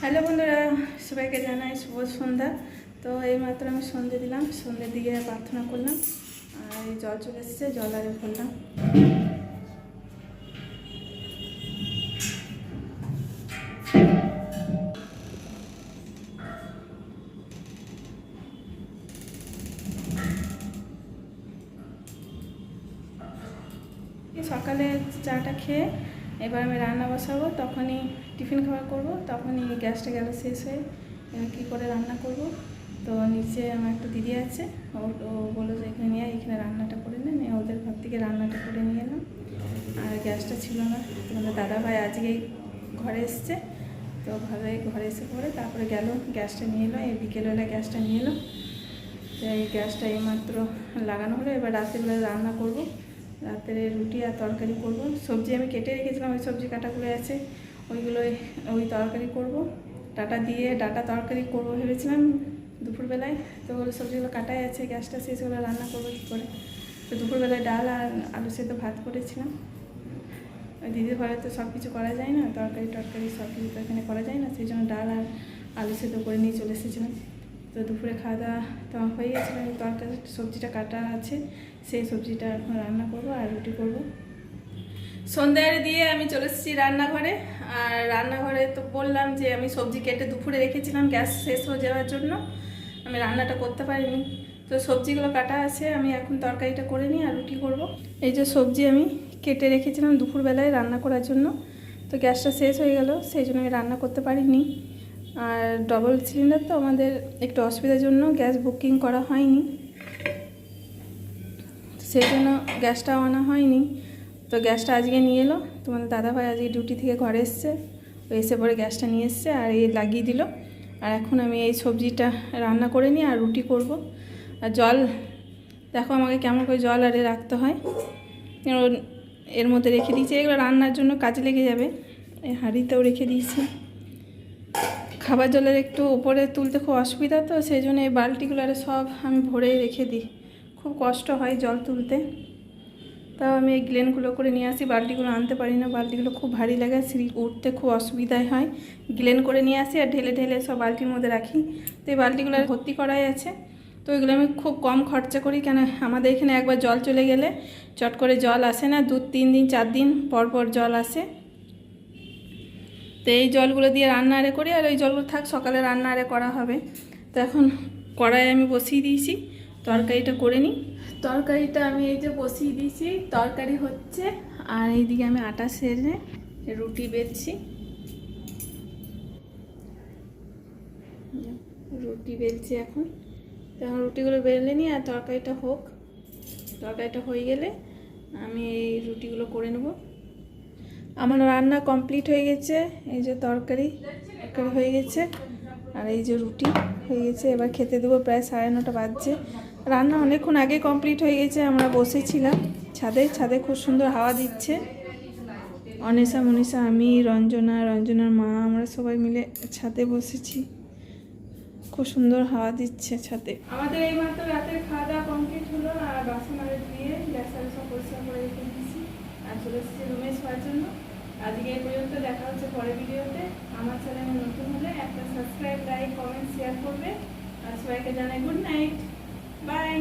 Hello বন্ধুরা, সবাইকে জানাই শুভ সন্ধ্যা। তো এইমাত্র আমি সন্ধ্যে দিলাম, সন্ধ্যের দিকে প্রার্থনা করলাম আর এই জল চলে এসেছে, জল আরে ফেললাম। সকালে চাটা খেয়ে এবার আমি রান্না বসাবো, তখনই টিফিন খাওয়া করব, তখনই গ্যাসটা গেল শেষ হয়ে কী করে রান্না করব। তো নিচে আমার একটা দিদি আছে, ও বললো যে এখানে নিয়ে এখানে রান্নাটা করে নেন, ওদের ঘর থেকে রান্নাটা করে নিয়ে এলাম। আর গ্যাসটা ছিল না, তোমাদের দাদাভাই আজকেই ঘরে এসছে, তো ঘরে এসে পরে তারপরে গেল গ্যাসটা নিয়ে এলো, এই বিকেলবেলা গ্যাসটা নিয়ে এলো। তো এই গ্যাসটা এইমাত্র লাগানো হলো, এবার রাত্রিবেলা রান্না করব, রাতের রুটি আর তরকারি করব। সবজি আমি কেটে রেখেছিলাম, ওই সবজি কাটাগুলো আছে, ওই তরকারি করব। ডাটা তরকারি করব ভেবেছিলাম দুপুরবেলায়, তো ওগুলো সবজিগুলো কাটাই আছে, গ্যাসটা শেষ হলে রান্না করবো কী করে। তো দুপুরবেলায় ডাল আর আলু সেদ্ধ ভাত করেছিলাম। ওই দিদির ঘরে তো সব কিছু করা যায় না, তরকারি সব কিছু তো এখানে করা যায় না, সেই জন্য ডাল আর আলু সেদ্ধ করে নিয়ে চলে এসেছিলাম। তো দুপুরে খাওয়া দাওয়া তো হয়ে গেছিলো, তরকারি সবজিটা কাটা আছে, সেই সবজিটা এখন রান্না করব আর রুটি করব। সন্ধ্যায় দিয়ে আমি চলে এসেছি রান্নাঘরে। আর রান্নাঘরে তো বললাম যে আমি সবজি কেটে দুপুরে রেখেছিলাম গ্যাস শেষ হয়ে যাওয়ার জন্য, আমি রান্নাটা করতে পারিনি। তো সবজিগুলো কাটা আছে, আমি এখন তরকারিটা করে নিই আর রুটি করব। এই যে সবজি আমি কেটে রেখেছিলাম দুপুরবেলায় রান্না করার জন্য, তো গ্যাসটা শেষ হয়ে গেল, সেই জন্য আমি রান্না করতে পারিনি। আর ডবল সিলিন্ডার তো আমাদের একটু অসুবিধার জন্য গ্যাস বুকিং করা হয়নি, সেই জন্য গ্যাসটাও আনা হয়নি। তো গ্যাসটা আজকে নিয়ে এলো, তোমাদের দাদাভাই আজকে ডিউটি থেকে ঘরে এসছে, এসে পরে গ্যাসটা নিয়ে এসছে আর এই লাগিয়ে দিল। আর এখন আমি এই সবজিটা রান্না করে নিই আর রুটি করব। আর জল দেখো আমাকে কেমন করে জল আরে রাখতে হয়, এর মধ্যে রেখে দিয়েছি, এগুলো রান্নার জন্য কাজে লেগে যাবে। এই হাঁড়িতেও রেখে দিয়েছি। খাবার জলের একটু উপরে তুলতে খুব অসুবিধা, তো সেই জন্য এই বালতিগুলো সব আমি ভরেই রেখে দিই, খুব কষ্ট হয় জল তুলতে। তাও আমি এই গ্লেনগুলো করে নিয়ে আসি, বালতিগুলো আনতে পারি না, বালতিগুলো খুব ভারী লাগে, সিঁড়ি উঠতে খুব অসুবিধায় হয়। গ্লেন করে নিয়ে আসি আর ঢেলে ঢেলে সব বালতির মধ্যে রাখি। তো এই বালতিগুলো ভর্তি করাই আছে, তো এগুলো আমি খুব কম খরচা করি, কেন আমাদের এখানে একবার জল চলে গেলে চট করে জল আসে না, 2-3 দিন 4 দিন পর পর জল আসে। তো এই জলগুলো দিয়ে রান্না আরে করি, আর ওই জলগুলো থাক, সকালে রান্না আরে করা হবে। তো এখন কড়াই আমি বসিয়ে দিয়েছি, তরকারিটা করে নিই। তরকারিটা আমি এই যে বসিয়ে দিয়েছি, তরকারি হচ্ছে, আর এইদিকে আমি আটা সেরে রুটি বেলছি। এখন তো এখন রুটিগুলো বেলে নিই আর তরকারিটা হোক, তরকারিটা হয়ে গেলে আমি এই রুটিগুলো করে নেব। আমার রান্না কমপ্লিট হয়ে গেছে, এই যে তরকারি হয়ে গেছে আর এই যে রুটি হয়ে গেছে, এবার খেতে দেবো। প্রায় 9:30 বাজছে, রান্না অনেকক্ষণ আগে কমপ্লিট হয়ে গেছে। আমরা বসেছিলাম ছাদে খুব সুন্দর হাওয়া দিচ্ছে, অনিশা মনীষা আমি রঞ্জনার মা আমরা সবাই মিলে ছাদে বসেছি, খুব সুন্দর হাওয়া দিচ্ছে ছাদে। আমাদের এই মাত্র রাতের খাওয়া দাওয়া কমপ্লিট হলো, আর বাসন আরে ধুয়ে গ্যাস সব পরিষ্কার করে রেখে দিয়েছি আর চলে এসেছি রুমে শোয়ার জন্য। আজকে এই পর্যন্ত, দেখা হচ্ছে পরের ভিডিওতে। আমার চ্যানেলে নতুন হলে একটা সাবস্ক্রাইব, লাইক, কমেন্ট, শেয়ার করবে। আর সবাইকে জানাই গুড নাইট, বাই।